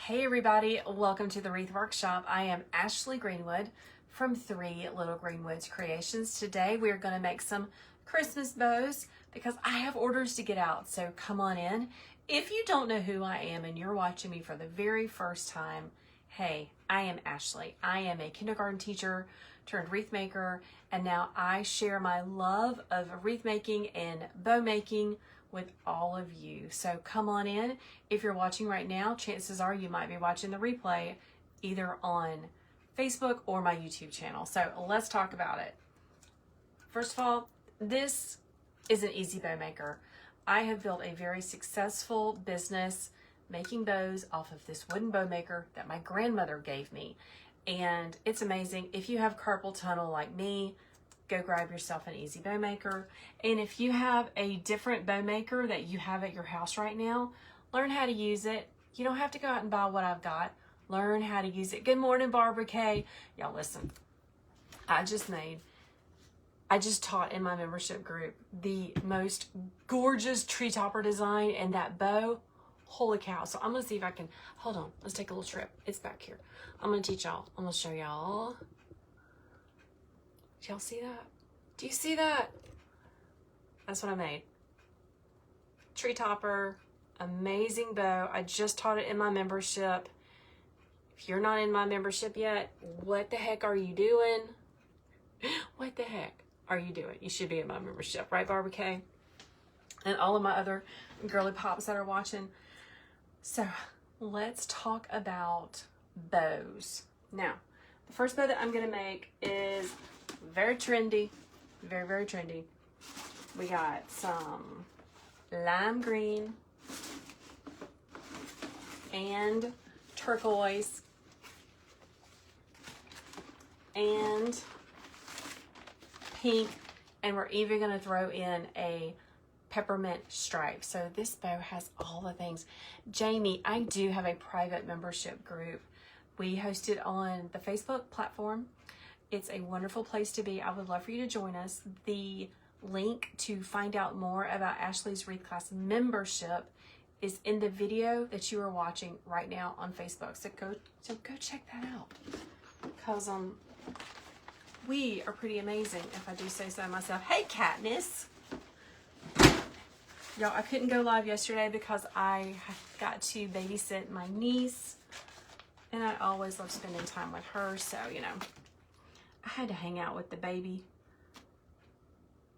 Hey everybody, welcome to the Wreath Workshop. I am Ashley Greenwood from 3 Little Greenwoods Creations. Today we are going to make some Christmas bows because I have orders to get out, so come on in. If you don't know who I am and you're watching me for the very first time, hey, I am Ashley. I am a kindergarten teacher turned wreath maker, and now I share my love of wreath making and bow making with all of you. So come on in. If you're watching right now, chances are you might be watching the replay either on Facebook or my YouTube channel. So let's talk about it. First of all, this is an easy bow maker. I have built a very successful business making bows off of this wooden bow maker that my grandmother gave me. And it's amazing. If you have carpal tunnel like me, go grab yourself an easy bow maker. And if you have a different bow maker that you have at your house right now, learn how to use it. You don't have to go out and buy what I've got. Learn how to use it. Good morning, Barbara Kay. Y'all listen, I just taught in my membership group the most gorgeous tree topper design, and that bow, holy cow. So I'm gonna see if I can, hold on, let's take a little trip. It's back here. I'm gonna teach y'all. I'm gonna show y'all. Do y'all see that? Do you see that? That's what I made. Tree topper, amazing bow. I just taught it in my membership. If you're not in my membership yet, what the heck are you doing? What the heck are you doing? You should be in my membership, right, Barbara Kay? And all of my other girly pops that are watching. So let's talk about bows. Now, the first bow that I'm gonna make is very trendy, very, very trendy. We got some lime green and turquoise and pink, and we're even gonna throw in a peppermint stripe. So this bow has all the things. Jamie, I do have a private membership group. We host it on the Facebook platform. It's a wonderful place to be. I would love for you to join us. The link to find out more about Ashley's Wreath Class membership is in the video that you are watching right now on Facebook. So go check that out. Because we are pretty amazing, if I do say so myself. Hey, Katniss. Y'all, I couldn't go live yesterday because I got to babysit my niece, and I always love spending time with her, so, you know, I had to hang out with the baby,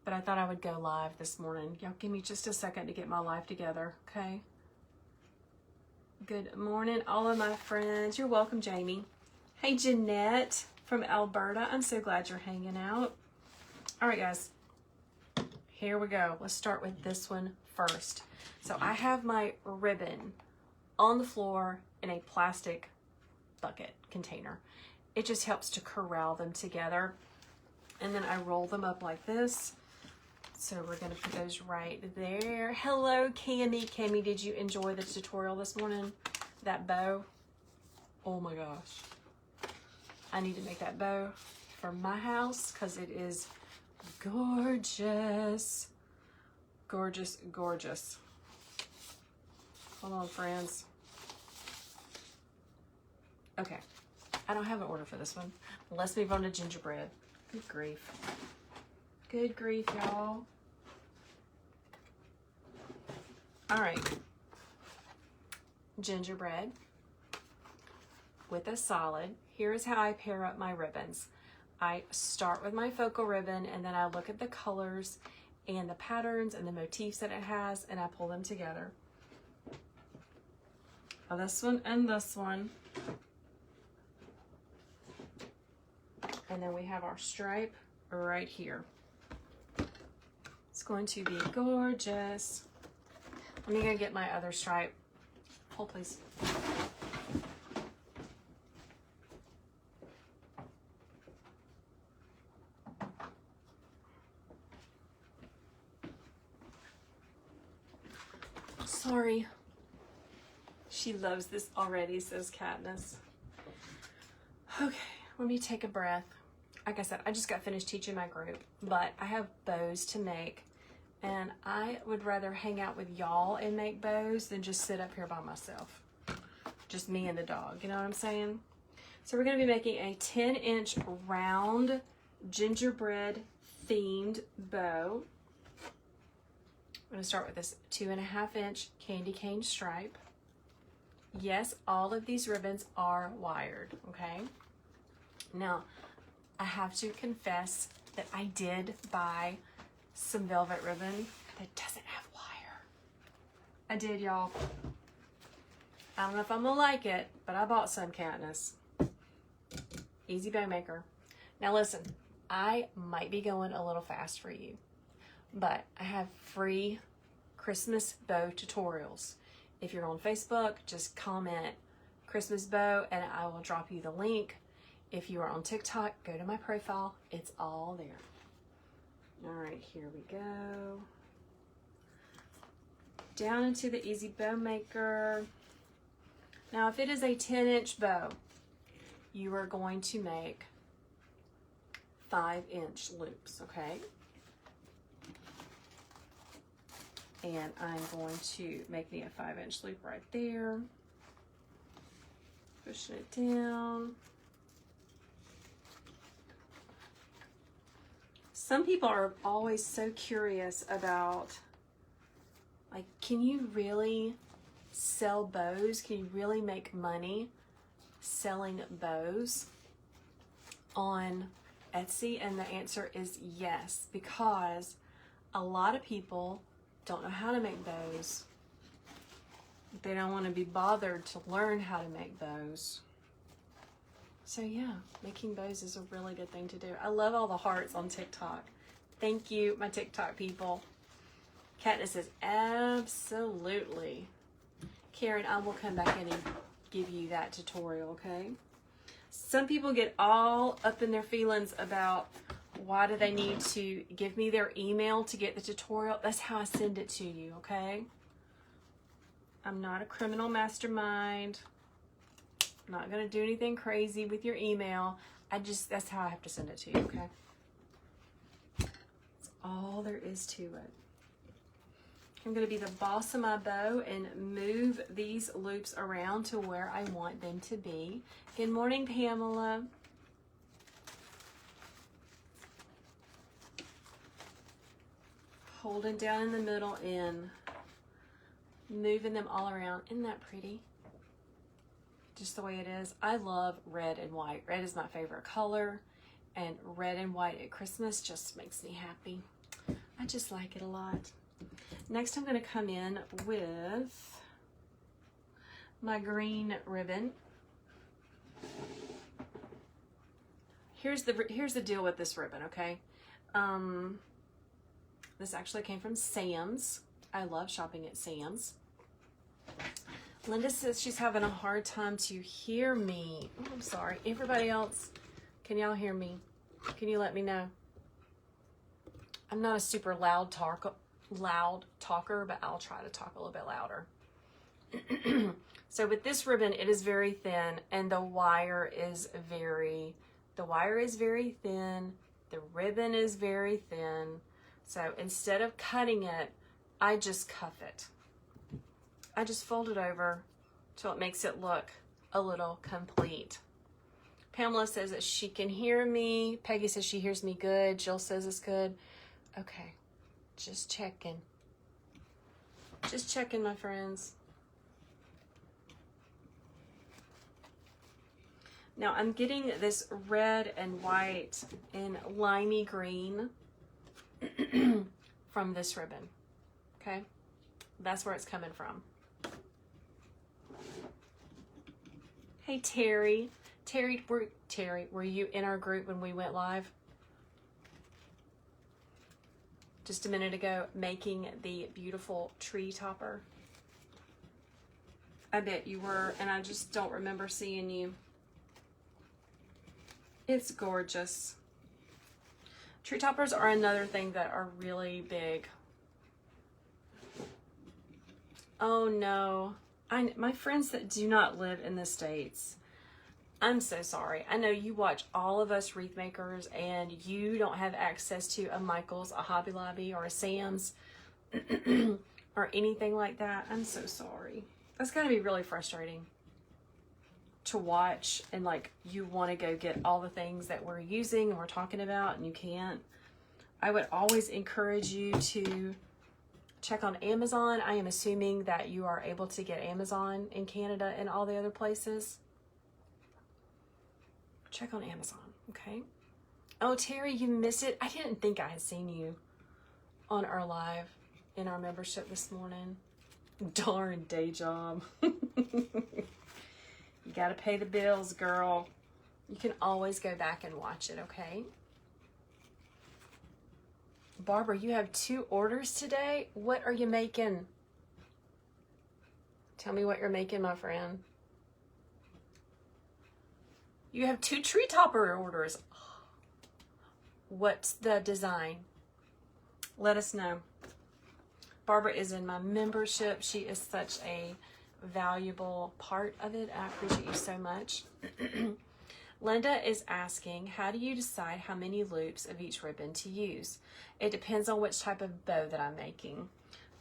but I thought I would go live this morning. Y'all give me just a second to get my life together, okay? Good morning, all of my friends. You're welcome, Jamie. Hey, Jeanette from Alberta. I'm so glad you're hanging out. All right, guys, here we go. Let's start with this one first. So I have my ribbon on the floor in a plastic bucket container. It just helps to corral them together. And then I roll them up like this. So we're gonna put those right there. Hello, Cami. Cami, did you enjoy the tutorial this morning? That bow? Oh my gosh. I need to make that bow for my house because it is gorgeous. Gorgeous, gorgeous. Hold on, friends. Okay. I don't have an order for this one. Let's move on to gingerbread. Good grief. Good grief, y'all. All right. Gingerbread with a solid. Here is how I pair up my ribbons. I start with my focal ribbon, and then I look at the colors and the patterns and the motifs that it has, and I pull them together. Now this one and this one. And then we have our stripe right here. It's going to be gorgeous. Let me go get my other stripe. Hold, please. Sorry. She loves this already, says Katniss. Okay, let me take a breath. Like I said, I just got finished teaching my group, but I have bows to make, and I would rather hang out with y'all and make bows than just sit up here by myself. just me and the dog, you know what I'm saying? So we're going to be making a 10-inch round gingerbread themed bow. I'm going to start with this 2.5-inch candy cane stripe. Yes, all of these ribbons are wired, okay? Now, I have to confess that I did buy some velvet ribbon that doesn't have wire. I did, y'all. I don't know if I'm gonna like it, but I bought some, Katniss. Easy bow maker. Now listen, I might be going a little fast for you, but I have free Christmas bow tutorials. If you're on Facebook, just comment Christmas bow and I will drop you the link. If you are on TikTok, go to my profile. It's all there. All right, here we go. Down into the Easy Bow Maker. Now, if it is a 10-inch bow, you are going to make 5-inch loops, okay? And I'm going to make me a 5-inch loop right there. Pushing it down. Some people are always so curious about, like, can you really sell bows? Can you really make money selling bows on Etsy? And the answer is yes, because a lot of people don't know how to make bows. They don't want to be bothered to learn how to make bows. So yeah, making bows is a really good thing to do. I love all the hearts on TikTok. Thank you, my TikTok people. Katniss says, absolutely. Karen, I will come back in and give you that tutorial, okay? Some people get all up in their feelings about why do they need to give me their email to get the tutorial. That's how I send it to you, okay? I'm not a criminal mastermind. I'm not going to do anything crazy with your email. That's how I have to send it to you, okay? That's all there is to it. I'm going to be the boss of my bow and move these loops around to where I want them to be. Good morning, Pamela. Holding down in the middle and moving them all around. Isn't that pretty? Just the way it is. I love red and white. Red is my favorite color, and red and white at Christmas just makes me happy. I just like it a lot. Next, I'm going to come in with my green ribbon. Here's the deal with this ribbon, okay? This actually came from Sam's. I love shopping at Sam's. Linda says she's having a hard time to hear me. Oh, I'm sorry. Everybody else, can y'all hear me? Can you let me know? I'm not a super loud talker, but I'll try to talk a little bit louder. So with this ribbon, it is very thin, and the wire is very thin. The ribbon is very thin. So instead of cutting it, I just cuff it. I just fold it over till it makes it look a little complete. Pamela says that she can hear me. Peggy says she hears me good. Jill says it's good. Okay, just checking. Just checking, my friends. Now I'm getting this red and white and limey green from this ribbon, okay? That's where it's coming from. Hey, Terry. Terry, were you in our group when we went live? Just a minute ago, making the beautiful tree topper. I bet you were, and I just don't remember seeing you. It's gorgeous. Tree toppers are another thing that are really big. Oh no. My friends that do not live in the States, I'm so sorry. I know you watch all of us wreath makers and you don't have access to a Michael's, a Hobby Lobby, or a Sam's or anything like that. I'm so sorry. That's gotta be really frustrating. to watch and like you want to go get all the things that we're using and we're talking about and you can't, I would always encourage you to check on Amazon. I am assuming that you are able to get Amazon in Canada and all the other places. Check on Amazon, okay? Oh, Terry, you missed it. I didn't think I had seen you on our live in our membership this morning. Darn day job. You got to pay the bills, girl. You can always go back and watch it, okay? Barbara, you have 2 orders today. What are you making? Tell me what you're making, my friend. You have 2 tree topper orders. What's the design? Let us know. Barbara is in my membership. She is such a valuable part of it. I appreciate you so much. Linda is asking, how do you decide how many loops of each ribbon to use? It depends on which type of bow that I'm making.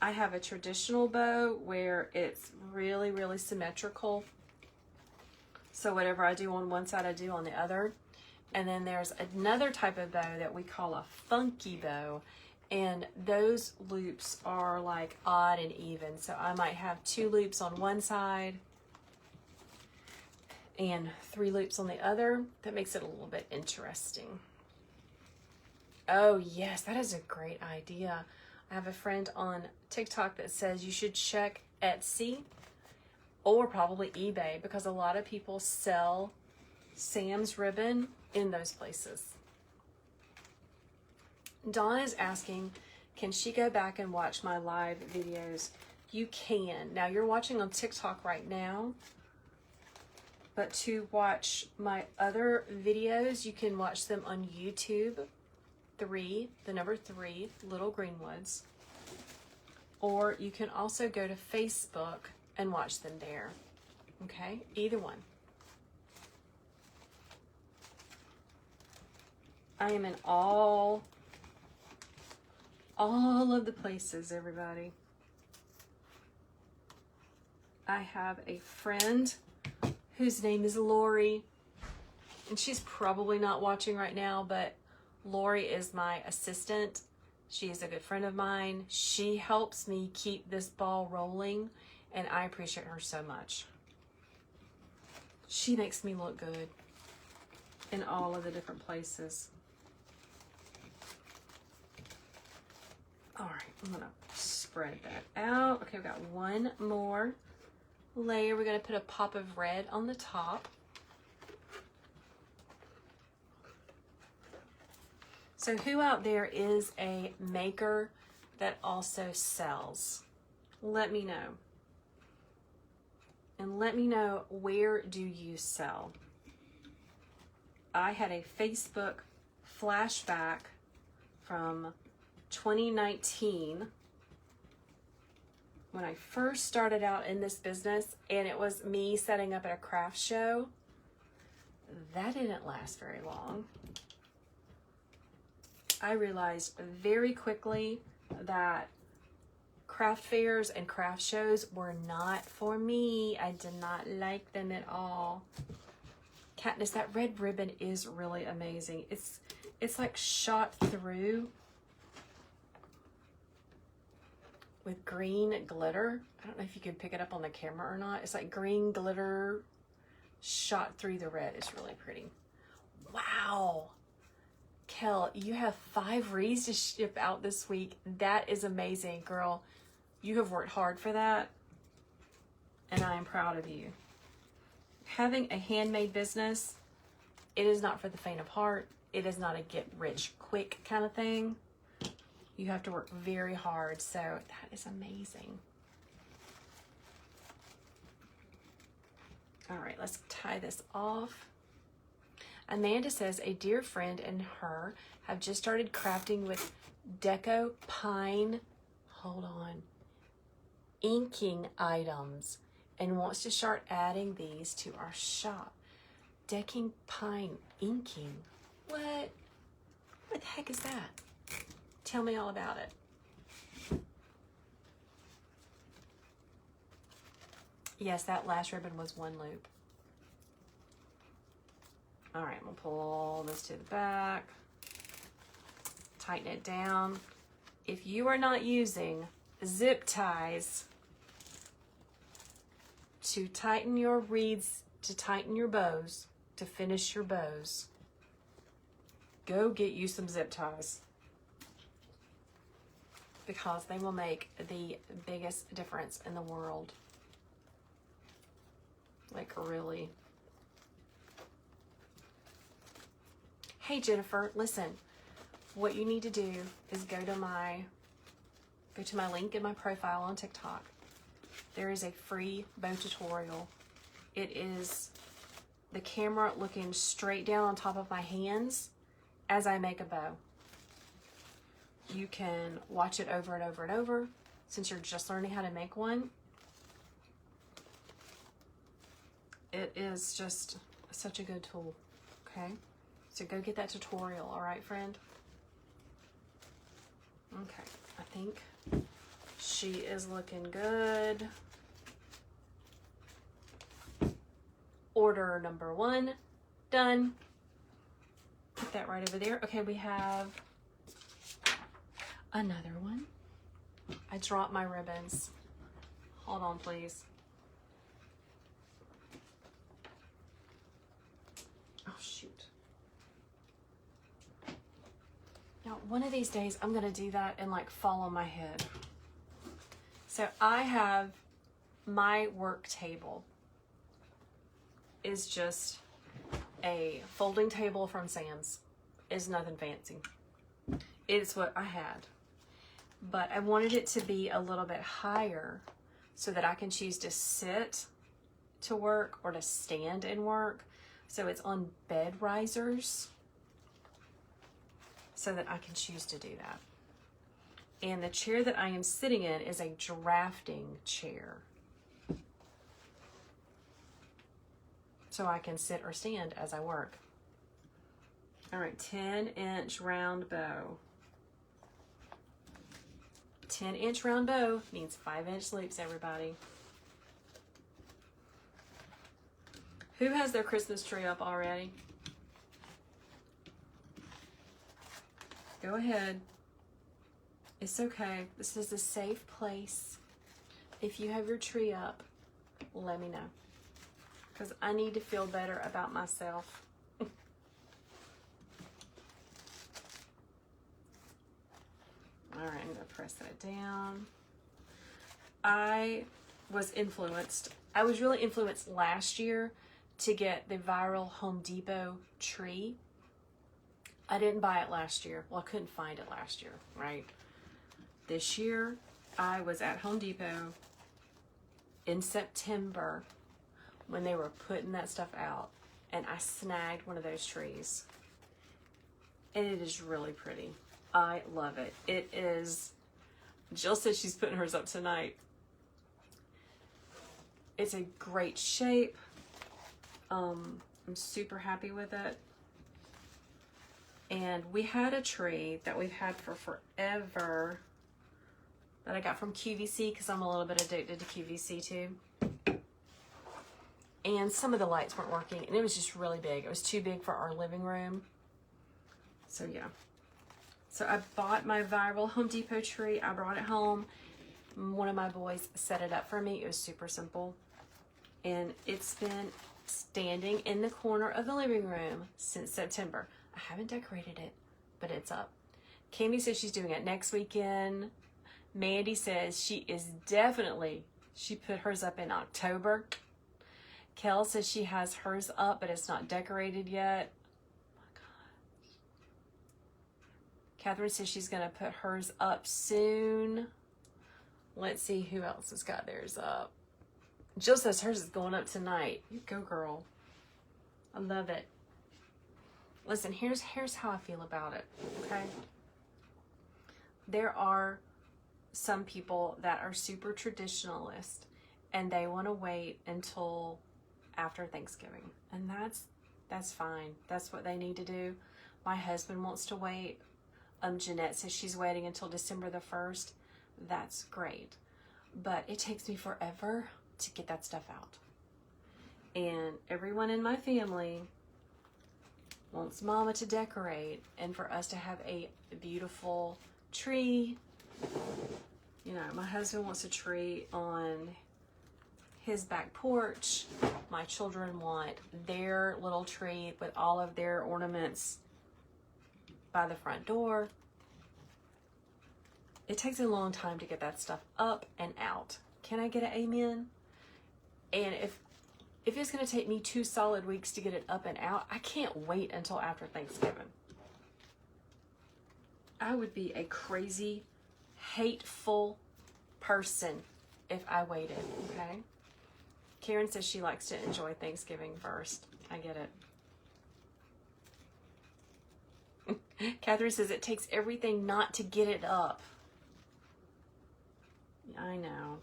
I have a traditional bow where it's really, really symmetrical. So whatever I do on one side, I do on the other. And then there's another type of bow that we call a funky bow. And those loops are like odd and even. So I might have 2 loops on one side and 3 loops on the other. That makes it a little bit interesting. Oh yes, that is a great idea. I have a friend on TikTok that says you should check Etsy or probably eBay because a lot of people sell Sam's ribbon in those places. Dawn is asking, can she go back and watch my live videos? You can. Now you're watching on TikTok right now, but to watch my other videos, you can watch them on YouTube, the number 3, Little Greenwoods, or you can also go to Facebook and watch them there. Okay, either one. I am in all of the places, everybody. I have a friend whose name is Lori, and she's probably not watching right now, but Lori is my assistant. She is a good friend of mine. She helps me keep this ball rolling, and I appreciate her so much. She makes me look good in all of the different places. All right, I'm gonna spread that out. Okay, we've got one more layer. We're gonna put a pop of red on the top. So who out there is a maker that also sells? Let me know. And let me know, where do you sell? I had a Facebook flashback from 2019 when I first started out in this business, and it was me setting up at a craft show. That didn't last very long. I realized very quickly that craft fairs and craft shows were not for me. I did not like them at all. Katniss, that red ribbon is really amazing. It's like shot through with green glitter. I don't know if you can pick it up on the camera or not. It's like green glitter shot through the red. It's really pretty. Wow. Kel, you have 5 wreaths to ship out this week. That is amazing, girl. You have worked hard for that, and I am proud of you. Having a handmade business, it is not for the faint of heart. It is not a get rich quick kind of thing. You have to work very hard, so that is amazing. All right, let's tie this off. Amanda says a dear friend and her have just started crafting with deco pine, inking items, and wants to start adding these to our shop. Decking pine inking. What the heck is that? Tell me all about it. Yes, that last ribbon was 1 loop. All right, we'll pull this to the back, tighten it down. If you are not using zip ties to tighten your wreaths, to tighten your bows, to finish your bows, go get you some zip ties, because they will make the biggest difference in the world. Like, really. Hey Jennifer, listen, what you need to do is go to my link in my profile on TikTok. There is a free bow tutorial. It is the camera looking straight down on top of my hands as I make a bow. You can watch it over and over and over since you're just learning how to make one. It is just such a good tool, okay? So go get that tutorial, all right, friend? Okay, I think she is looking good. Order number 1, done. Put that right over there. Okay, we have another one. I dropped my ribbons. Hold on, please. Oh, shoot. Now, one of these days, I'm going to do that and like fall on my head. So I have my work table is just a folding table from Sam's. It's nothing fancy. It's what I had. But I wanted it to be a little bit higher so that I can choose to sit to work or to stand and work. So it's on bed risers so that I can choose to do that. And the chair that I am sitting in is a drafting chair. So I can sit or stand as I work. All right, 10-inch round bow. 10-inch round bow means 5-inch loops, everybody. Who has their Christmas tree up already? Go ahead. It's okay. This is a safe place. If you have your tree up, let me know, because I need to feel better about myself. All right, I'm going to press that down. I was really influenced last year to get the viral Home Depot tree. I didn't buy it last year. Well, I couldn't find it last year, right? This year, I was at Home Depot in September when they were putting that stuff out, and I snagged one of those trees. And it is really pretty. I love it. It is, Jill says she's putting hers up tonight. It's a great shape. I'm super happy with it. And we had a tree that we've had for forever that I got from QVC because I'm a little bit addicted to QVC too. And some of the lights weren't working, and it was just really big. It was too big for our living room. So yeah. So I bought my viral Home Depot tree. I brought it home. One of my boys set it up for me. It was super simple. And it's been standing in the corner of the living room since September. I haven't decorated it, but it's up. Candy says she's doing it next weekend. Mandy says she put hers up in October. Kel says she has hers up, but it's not decorated yet. Oh my God. Catherine says she's going to put hers up soon. Let's see who else has got theirs up. Jill says hers is going up tonight. You go, girl. I love it. Listen, here's how I feel about it, okay? There are some people that are super traditionalist and they want to wait until after Thanksgiving. And that's fine. That's what they need to do. My husband wants to wait. Jeanette says she's waiting until December the 1st. That's great. But it takes me forever to get that stuff out. And everyone in my family wants Mama to decorate and for us to have a beautiful tree. You know, my husband wants a tree on his back porch. My children want their little tree with all of their ornaments by the front door. It takes a long time to get that stuff up and out. Can I get an amen? And if it's going to take me 2 solid weeks to get it up and out, I can't wait until after Thanksgiving. I would be a crazy, hateful person if I waited, okay? Karen says she likes to enjoy Thanksgiving first. I get it. Catherine says it takes everything not to get it up. I know.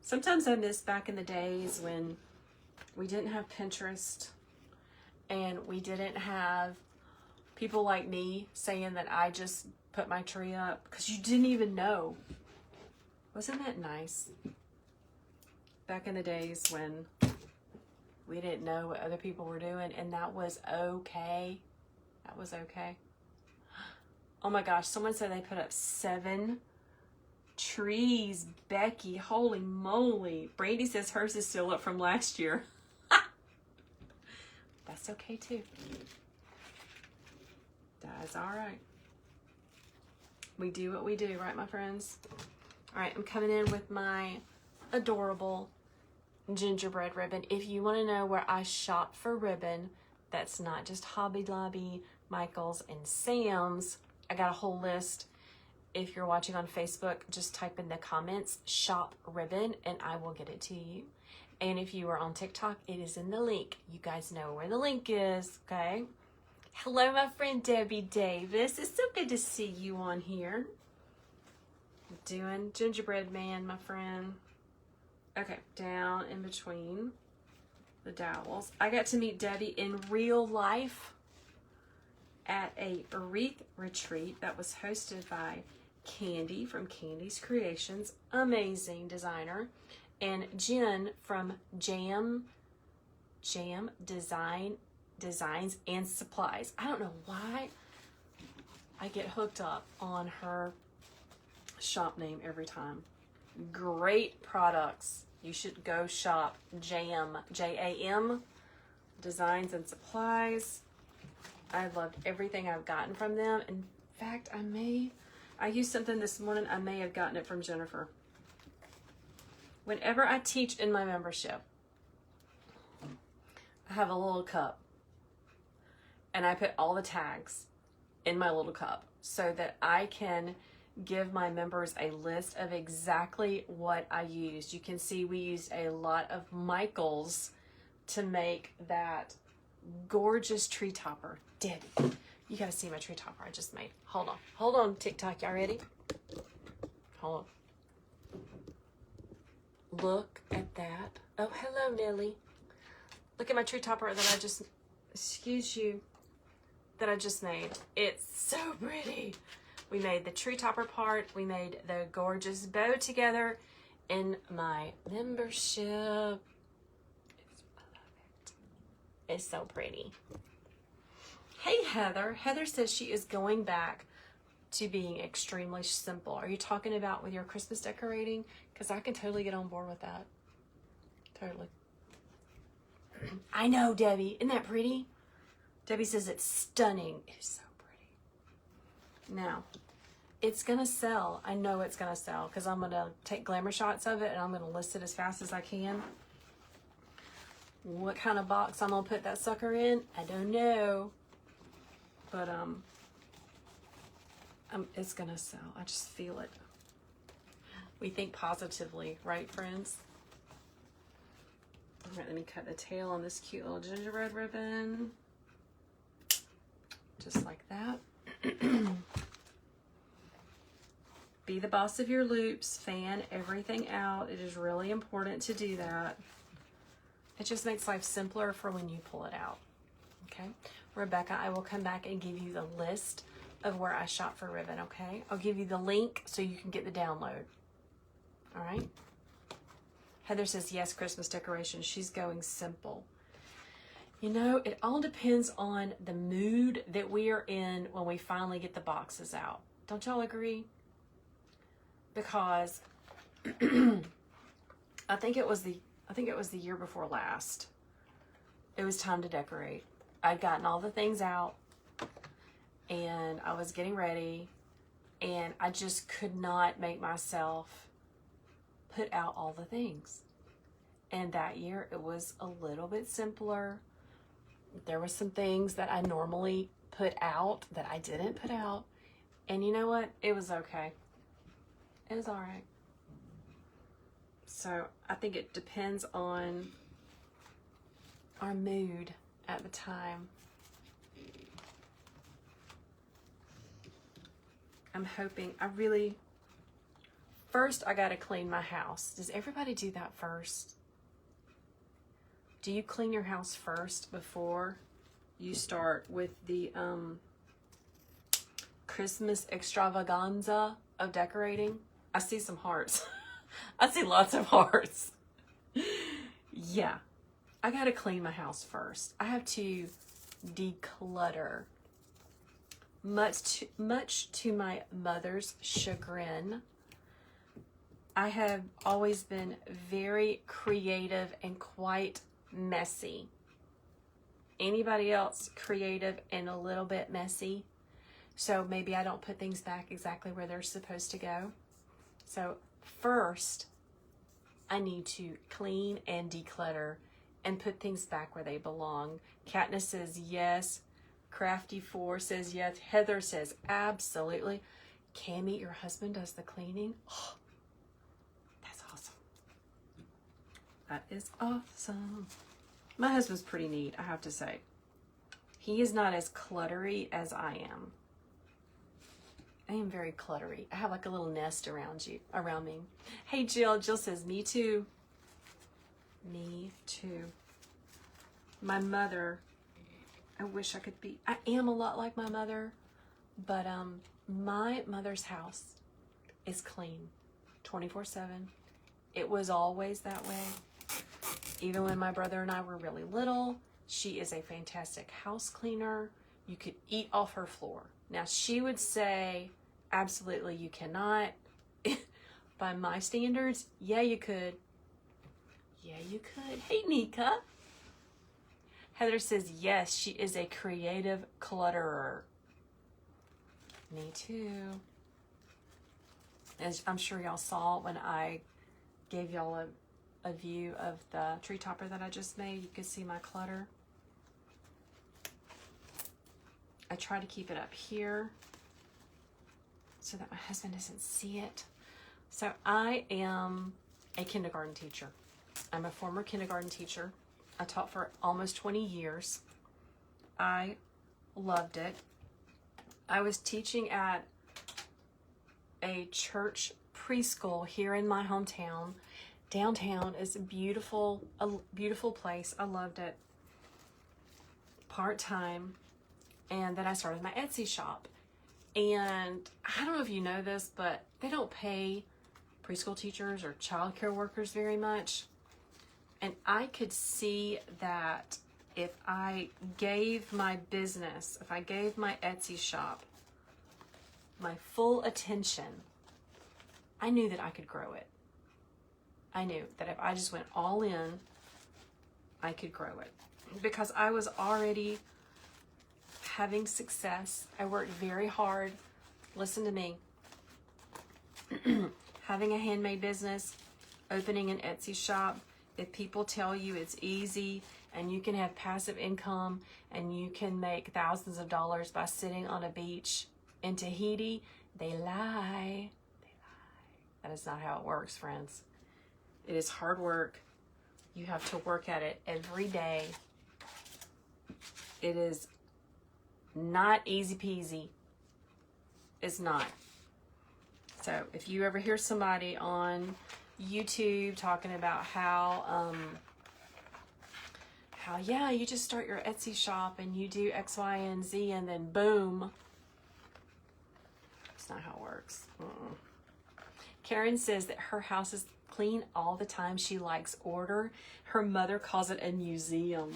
Sometimes I miss back in the days when we didn't have Pinterest and we didn't have people like me saying that I just put my tree up because you didn't even know. Wasn't that nice? Back in the days when we didn't know what other people were doing, and that was okay. That was okay. Oh my gosh, someone said they put up 7 trees. Becky, holy moly. Brandy says hers is still up from last year. That's okay too. That's all right. We do what we do, right, my friends? All right, I'm coming in with my adorable gingerbread ribbon. If you want to know where I shop for ribbon, that's not just Hobby Lobby, Michael's, and Sam's. I got a whole list. If you're watching on Facebook, just type in the comments, shop ribbon, and I will get it to you. And if you are on TikTok, it is in the link. You guys know where the link is, okay? Hello, my friend Debbie Davis. It's so good to see you on here. Doing gingerbread man, my friend. Okay, down in between the dowels. I got to meet Debbie in real life at a wreath retreat that was hosted by Candy from Candy's Creations, amazing designer, and Jen from Jam Designs and Supplies. I don't know why I get hooked up on her shop name every time. Great products. You should go shop Jam, J-A-M, Designs and Supplies. I loved everything I've gotten from them. In fact, I used something this morning. I may have gotten it from Jennifer. Whenever I teach in my membership, I have a little cup and I put all the tags in my little cup so that I can give my members a list of exactly what I used. You can see we used a lot of Michael's to make that gorgeous tree topper. Debbie, you gotta see my tree topper I just made. Hold on, TikTok, y'all ready? Hold on. Look at that. Oh, hello, Nelly. Look at my tree topper that I just, that I just made. It's so pretty. We made the tree topper part. We made the gorgeous bow together in my membership. It's so pretty. Hey, Heather. Heather says she is going back to being extremely simple. Are you talking about with your Christmas decorating? Because I can totally get on board with that. Totally. I know, Debbie. Isn't that pretty? Debbie says it's stunning. It is so pretty. Now, it's going to sell. I know it's going to sell because I'm going to take glamour shots of it and I'm going to list it as fast as I can. What kind of box I'm going to put that sucker in, I don't know. But it's going to sell. I just feel it. We think positively, right, friends? All right, let me cut the tail on this cute little gingerbread ribbon. Just like that. Be the boss of your loops. Fan everything out. It is really important to do that. It just makes life simpler for when you pull it out. Okay? Rebecca, I will come back and give you the list of where I shop for ribbon, okay? I'll give you the link so you can get the download. All right? Heather says, yes, Christmas decoration. She's going simple. You know, it all depends on the mood that we are in when we finally get the boxes out. Don't y'all agree? Because I think it was the year before last. It was time to decorate. I'd gotten all the things out and I was getting ready, and I just could not make myself put out all the things. And that year it was a little bit simpler. There were some things that I normally put out that I didn't put out. And you know what? It was okay. It was all right. So I think it depends on our mood at the time. I'm hoping, first I gotta clean my house. Does everybody do that first? Do you clean your house first before you start with the Christmas extravaganza of decorating? I see some hearts. I see lots of hearts. Yeah, I gotta clean my house first. I have to declutter. Much to my mother's chagrin, I have always been very creative and quite messy. Anybody else creative and a little bit messy? So maybe I don't put things back exactly where they're supposed to go. So first, I need to clean and declutter and put things back where they belong. Katniss says yes. Crafty4 says yes. Heather says absolutely. Cammie, your husband does the cleaning. Oh, that's awesome. That is awesome. My husband's pretty neat, I have to say. He is not as cluttery as I am. I am very cluttery. I have like a little nest around me. Hey Jill. Jill says, me too. Me too. My mother, I wish I could be. I am a lot like my mother, but my mother's house is clean 24/7. It was always that way. Even when my brother and I were really little, she is a fantastic house cleaner. You could eat off her floor. Now she would say, absolutely you cannot. By my standards, yeah you could. Yeah you could. Hey Nika. Heather says, yes, she is a creative clutterer. Me too. As I'm sure y'all saw when I gave y'all a view of the tree topper that I just made, you could see my clutter. I try to keep it up here so that my husband doesn't see it. So I am a kindergarten teacher. I'm a former kindergarten teacher. I taught for almost 20 years. I loved it. I was teaching at a church preschool here in my hometown. Downtown is a beautiful place. I loved it. Part-time. And then I started my Etsy shop. And I don't know if you know this, but they don't pay preschool teachers or childcare workers very much. And I could see that if I gave my business, if I gave my Etsy shop my full attention, I knew that I could grow it. I knew that if I just went all in, I could grow it. Because I was already having success. I worked very hard. Listen to me. Having a handmade business, opening an Etsy shop, if people tell you it's easy and you can have passive income and you can make thousands of dollars by sitting on a beach in Tahiti, they lie. They lie. That is not how it works, friends. It is hard work. You have to work at it every day. It is not easy peasy. It's not. So if you ever hear somebody on YouTube talking about how yeah, you just start your Etsy shop and you do X, Y, and Z and then boom. That's not how it works. Karen says that her house is clean all the time. She likes order. Her mother calls it a museum.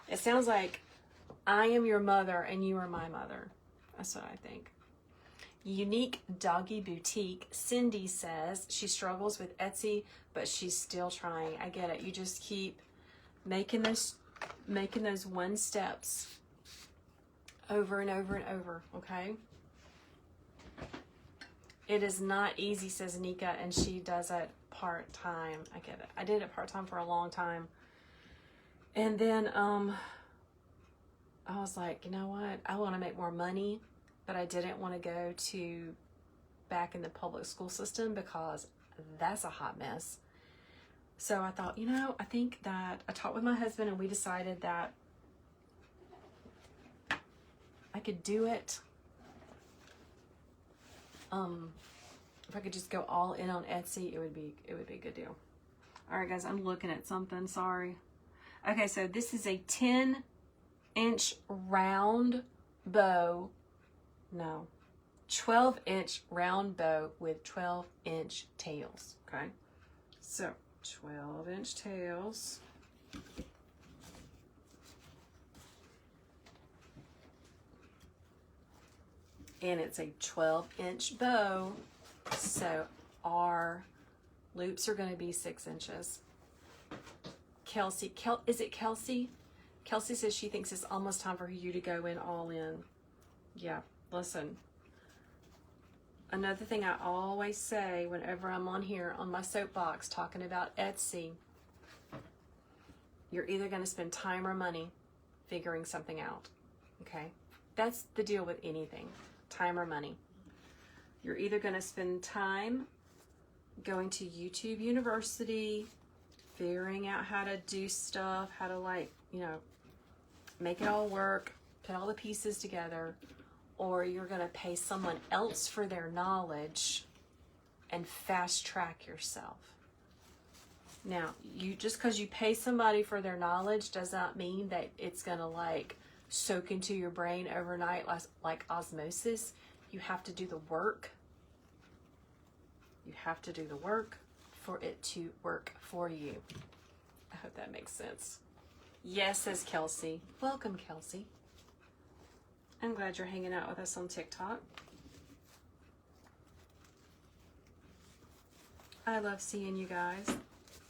It sounds like I am your mother and you are my mother. That's what I think. Unique Doggy Boutique. Cindy says she struggles with Etsy, but she's still trying. I get it. You just keep making those one steps over and over and over, okay? It is not easy, says Nika, and she does it part-time. I get it. I did it part-time for a long time. And then I was like, you know what? I want to make more money, but I didn't want to go to back in the public school system because that's a hot mess. So I thought, you know, I think that I talked with my husband and we decided that I could do it. If I could just go all in on Etsy, it would be a good deal. All right, guys, I'm looking at something. Sorry. Okay, so this is a 10-inch round bow. No, 12-inch round bow with 12-inch tails. Okay, so 12-inch tails. And it's a 12-inch bow, so our loops are going to be 6 inches. Kelsey, is it Kelsey? Kelsey says she thinks it's almost time for you to go in all in. Yeah, listen. Another thing I always say whenever I'm on here on my soapbox talking about Etsy, you're either going to spend time or money figuring something out, okay? That's the deal with anything. Time or money. You're either going to spend time going to YouTube University, figuring out how to do stuff, how to, like, you know, make it all work, put all the pieces together, or you're going to pay someone else for their knowledge and fast track yourself. Now, just because you pay somebody for their knowledge does not mean that it's going to, like, soak into your brain overnight like osmosis. You have to do the work. You have to do the work for it to work for you. I hope that makes sense. Yes, says Kelsey. Welcome, Kelsey. I'm glad you're hanging out with us on TikTok. I love seeing you guys.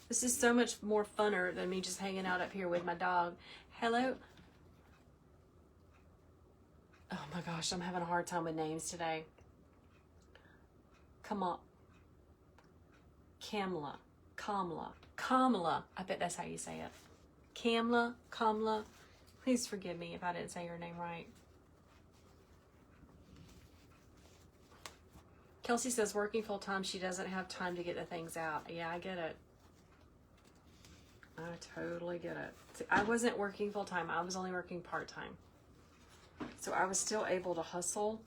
This is so much more funner than me just hanging out up here with my dog. Hello. Oh my gosh, I'm having a hard time with names today. Come on. Kamla. I bet that's how you say it. Kamla. Please forgive me if I didn't say your name right. Kelsey says working full time, she doesn't have time to get the things out. Yeah, I get it. I totally get it. See, I wasn't working full time. I was only working part time. So I was still able to hustle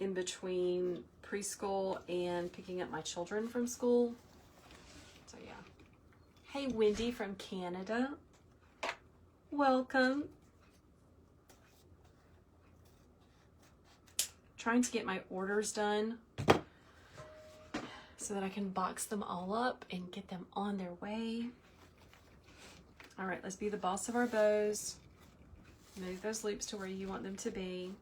in between preschool and picking up my children from school. So yeah. Hey, Wendy from Canada. Welcome. Trying to get my orders done so that I can box them all up and get them on their way. All right, let's be the boss of our bows. Move those loops to where you want them to be.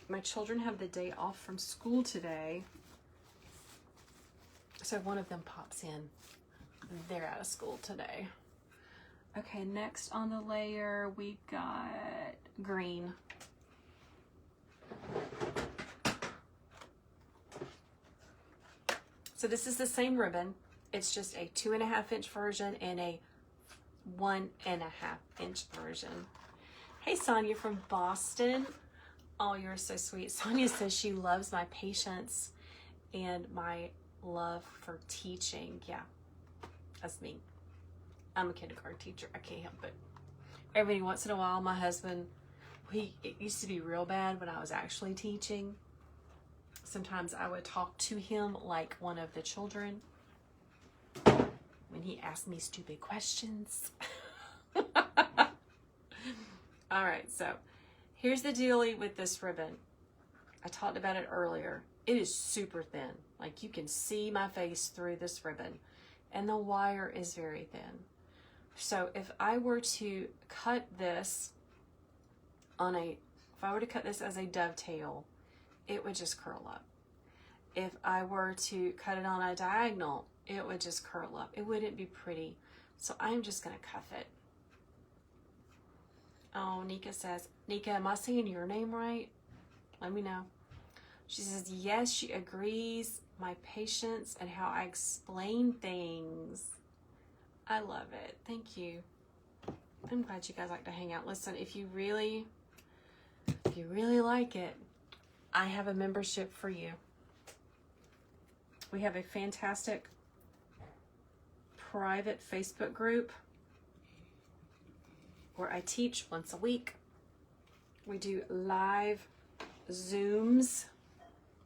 My children have the day off from school today, so one of them pops in. They're out of school today. Okay, next on the layer, we got green. So this is the same ribbon. It's just a 2.5-inch version and a 1.5-inch version. Hey, Sonia from Boston. Oh, you're so sweet. Sonia says she loves my patience and my love for teaching. Yeah, that's me. I'm a kindergarten teacher. I can't help it. Every once in a while, my husband, it used to be real bad when I was actually teaching. Sometimes I would talk to him like one of the children when he asked me stupid questions. All right, so here's the dealie with this ribbon. I talked about it earlier. It is super thin. Like, you can see my face through this ribbon. and the wire is very thin. So if I were to cut this if I were to cut this as a dovetail, it would just curl up. If I were to cut it on a diagonal, it would just curl up. It wouldn't be pretty. So I'm just gonna cuff it. Oh, Nika says, Nika, am I saying your name right? Let me know. She says, yes, she agrees. My patience and how I explain things. I love it. Thank you. I'm glad you guys like to hang out. Listen, if you really like it, I have a membership for you. We have a fantastic private Facebook group where I teach once a week. We do live Zooms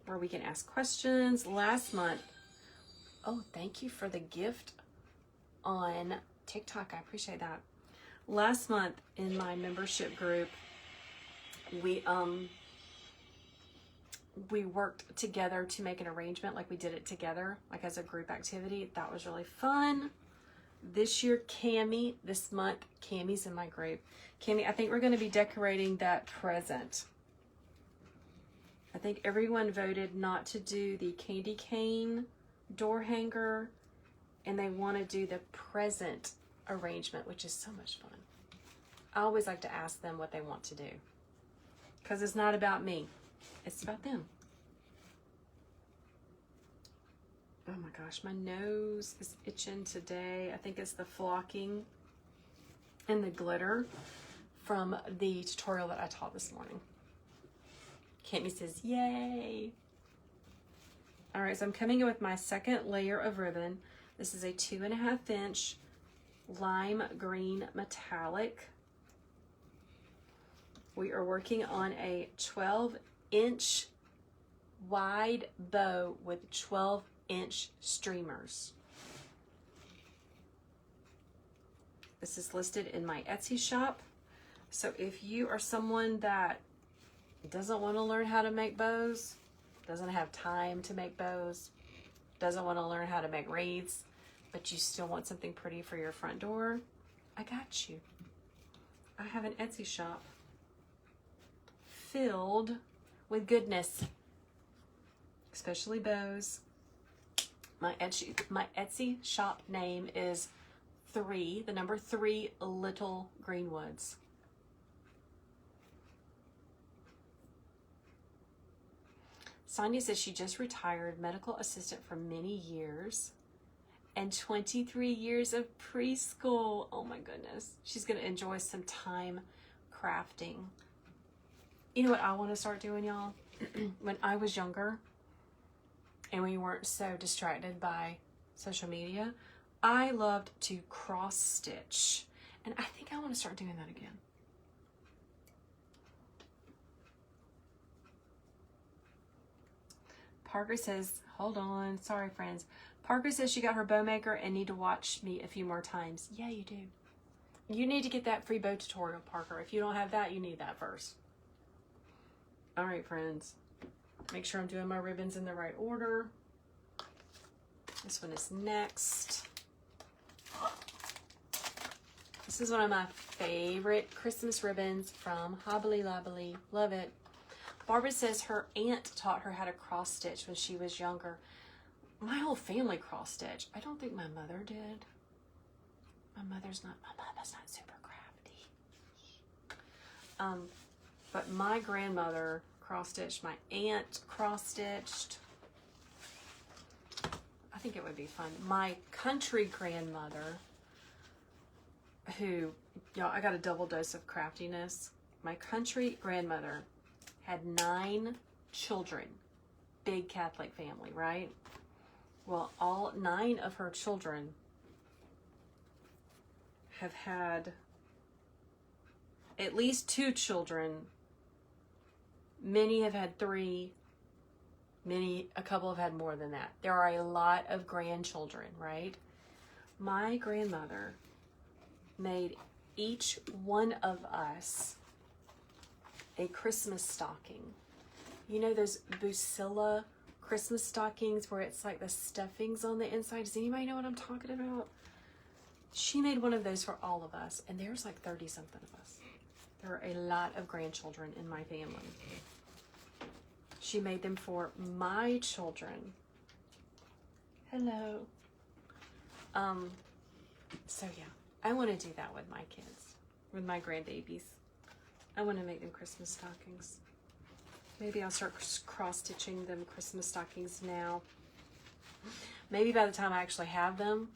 where we can ask questions. Last month, oh, thank you for the gift on TikTok. I appreciate that. Last month in my membership group, we worked together to make an arrangement, like we did it together, like as a group activity. That was really fun. This year, this month, Cammie's in my group. Cammie, I think we're going to be decorating that present. I think everyone voted not to do the candy cane door hanger, and they want to do the present arrangement, which is so much fun. I always like to ask them what they want to do, because it's not about me. It's about them. Oh my gosh, my nose is itching today. I think it's the flocking and the glitter from the tutorial that I taught this morning. Cammie says, yay. All right, so I'm coming in with my second layer of ribbon. This is a 2.5 inch lime green metallic. We are working on a 12-inch wide bow with 12-inch streamers. This is listed in my Etsy shop. So if you are someone that doesn't want to learn how to make bows, doesn't have time to make bows, doesn't want to learn how to make wreaths, but you still want something pretty for your front door, I got you. I have an Etsy shop filled with goodness, especially bows. My Etsy shop name is the number 3 Little Greenwoods. Sonia says she just retired medical assistant for many years and 23 years of preschool. Oh my goodness. She's going to enjoy some time crafting. You know what I want to start doing, y'all? When I was younger and we weren't so distracted by social media, I loved to cross stitch. And I think I want to start doing that again. Parker says, hold on, sorry friends. Parker says she got her bow maker and need to watch me a few more times. Yeah, you do. You need to get that free bow tutorial, Parker. If you don't have that, you need that first. All right, friends. Make sure I'm doing my ribbons in the right order. This one is next. This is one of my favorite Christmas ribbons from Hobbly Lobbly. Love it. Barbara says her aunt taught her how to cross stitch when she was younger. My whole family cross stitch. I don't think my mother did. My mama's not super crafty. But my grandmother cross stitched. My aunt cross stitched. I think it would be fun. My country grandmother, who, y'all, I got a double dose of craftiness. My country grandmother had 9 children, big Catholic family, right? Well, all 9 of her children have had at least 2 children. Many have had 3. A couple have had more than that. There are a lot of grandchildren, right? My grandmother made each one of us a Christmas stocking. You know those Busilla Christmas stockings where it's like the stuffings on the inside. Does anybody know what I'm talking about? She made one of those for all of us, and there's like 30 something of us. There are a lot of grandchildren in my family. She made them for my children. Hello. So yeah, I want to do that with my kids, with my grandbabies. I want to make them Christmas stockings. Maybe I'll start cross-stitching them Christmas stockings now. Maybe by the time I actually have them,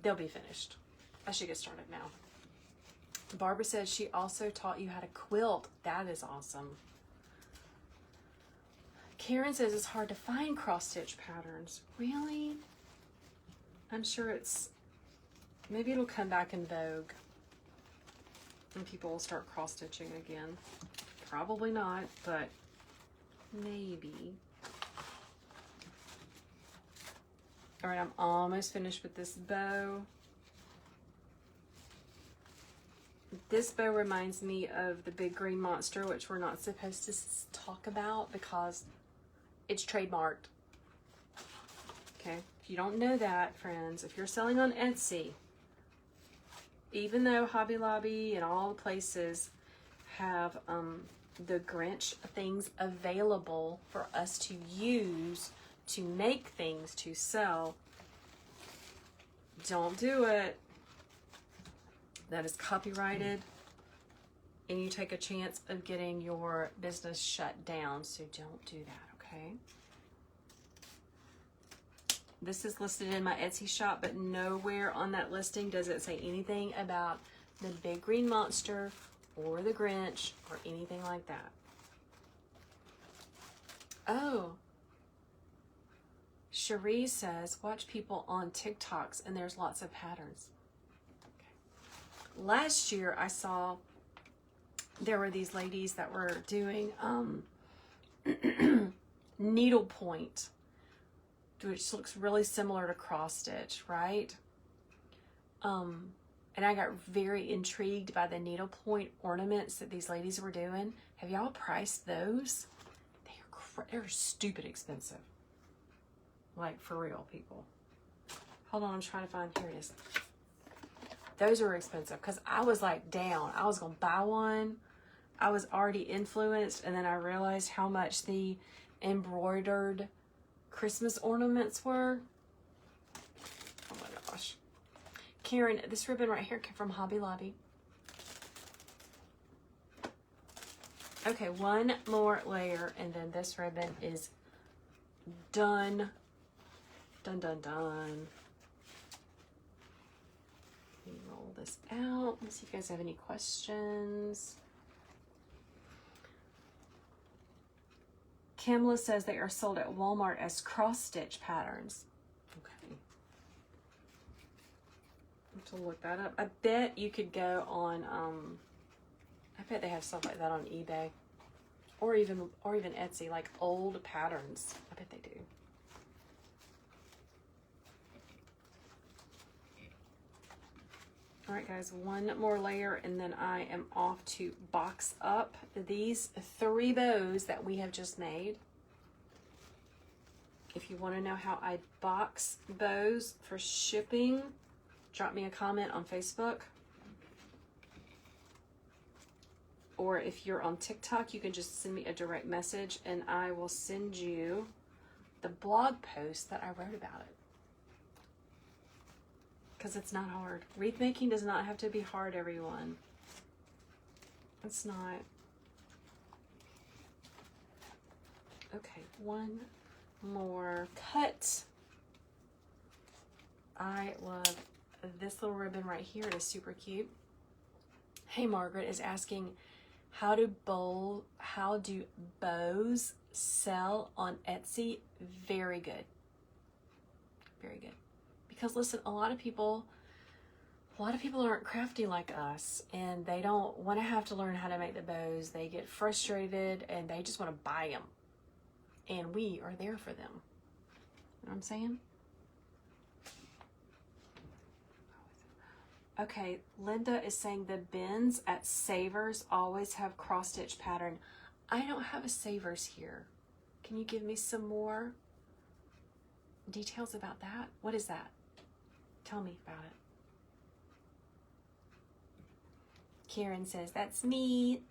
they'll be finished. I should get started now. Barbara says she also taught you how to quilt. That is awesome. Karen says it's hard to find cross-stitch patterns. Really? I'm sure maybe it'll come back in vogue and people will start cross-stitching again. Probably not, but maybe. All right, I'm almost finished with this bow. This bow reminds me of the big green monster, which we're not supposed to talk about because it's trademarked. Okay, if you don't know that, friends, if you're selling on Etsy, even though Hobby Lobby and all the places have the Grinch things available for us to use to make things to sell, don't do it. That is copyrighted, and you take a chance of getting your business shut down, so don't do that, okay? This is listed in my Etsy shop, but nowhere on that listing does it say anything about the big green monster or the Grinch or anything like that. Oh, Cherie says, watch people on TikToks and there's lots of patterns. Okay. Last year I saw there were these ladies that were doing needlepoint, which looks really similar to cross stitch, right? And I got very intrigued by the needlepoint ornaments that these ladies were doing. Have y'all priced those? They're stupid expensive. Like, for real, people. Hold on, I'm trying to find, here it is. Those were expensive because I was like down. I was going to buy one. I was already influenced, and then I realized how much the embroidered Christmas ornaments were. Oh my gosh. Karen, this ribbon right here came from Hobby Lobby. Okay, one more layer, and then this ribbon is done. Done, done, done. Let me roll this out. Let's see if you guys have any questions. Kamala says they are sold at Walmart as cross-stitch patterns. Okay. I have to look that up. I bet you could go on, I bet they have stuff like that on eBay. Or even Etsy, like old patterns. I bet they do. All right, guys, one more layer, and then I am off to box up these 3 bows that we have just made. If you want to know how I box bows for shipping, drop me a comment on Facebook. Or if you're on TikTok, you can just send me a direct message, and I will send you the blog post that I wrote about it. Because it's not hard. Wreath making does not have to be hard, everyone. It's not. Okay, one more cut. I love this little ribbon right here. It is super cute. Hey, Margaret is asking, how do bows sell on Etsy? Very good. Very good. Because listen, a lot of people aren't crafty like us, and they don't want to have to learn how to make the bows. They get frustrated and they just want to buy them. And we are there for them. You know what I'm saying? Okay, Linda is saying the bins at Savers always have cross-stitch pattern. I don't have a Savers here. Can you give me some more details about that? What is that? Tell me about it. Karen says, that's me.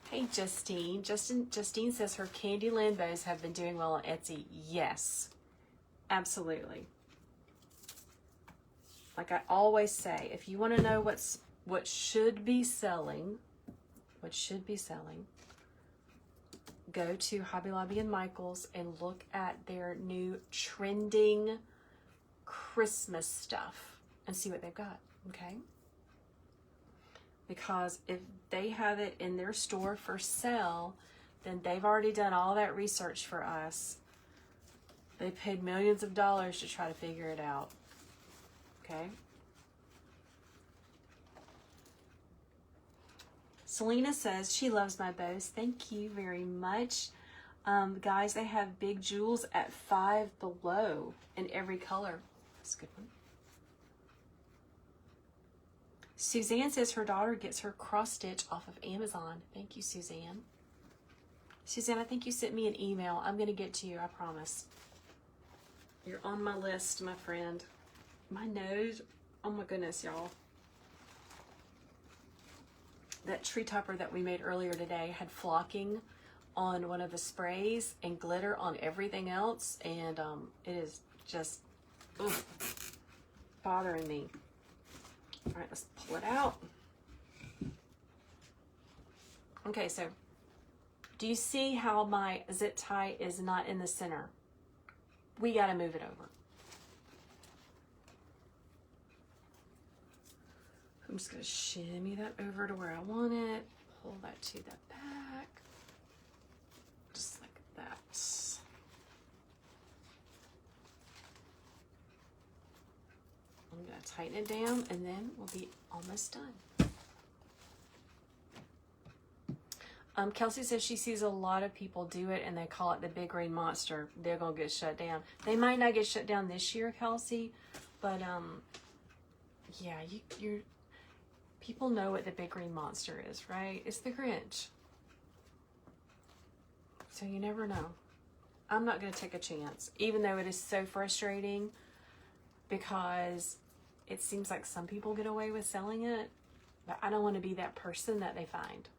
Hey, Justine. Justine says her Candyland bows have been doing well on Etsy. Yes, absolutely. Like I always say, if you want to know what should be selling, go to Hobby Lobby and Michael's and look at their new trending Christmas stuff and see what they've got, okay? Because if they have it in their store for sale, then they've already done all that research for us. They paid millions of dollars to try to figure it out, okay? Selena says she loves my bows. Thank you very much. Guys, they have big jewels at $5 below in every color. That's a good one. Suzanne says her daughter gets her cross stitch off of Amazon. Thank you, Suzanne. Suzanne, I think you sent me an email. I'm going to get to you, I promise. You're on my list, my friend. My nose, oh my goodness, y'all. That tree topper that we made earlier today had flocking on one of the sprays and glitter on everything else, and it is just bothering me. All right, let's pull it out. Okay, so do you see how my zip tie is not in the center? We got to move it over. I'm just going to shimmy that over to where I want it. Pull that to the back. Just like that. I'm going to tighten it down and then we'll be almost done. Kelsey says she sees a lot of people do it and they call it the big green monster. They're going to get shut down. They might not get shut down this year, Kelsey, but yeah, you're people know what the big green monster is, right? It's the Grinch. So you never know. I'm not going to take a chance, even though it is so frustrating because it seems like some people get away with selling it, but I don't want to be that person that they find.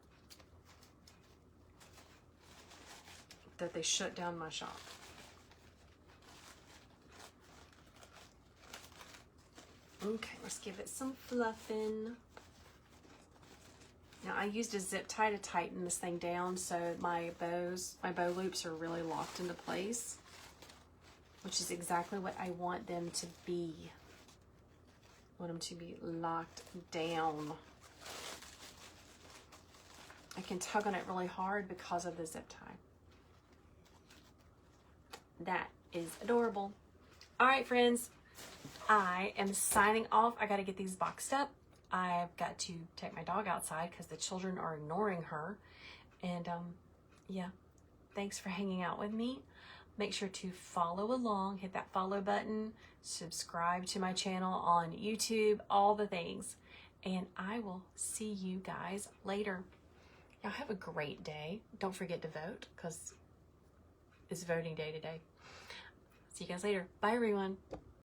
That they shut down my shop. Okay, let's give it some fluffing. Now I used a zip tie to tighten this thing down so my bow loops are really locked into place, which is exactly what I want them to be. I want them to be locked down. I can tug on it really hard because of the zip tie. That is adorable. All right, friends, I am signing off. I got to get these boxed up. I've got to take my dog outside because the children are ignoring her. And yeah, thanks for hanging out with me. Make sure to follow along, hit that follow button, subscribe to my channel on YouTube, all the things. And I will see you guys later. Y'all have a great day. Don't forget to vote because it's voting day today. See you guys later. Bye, everyone.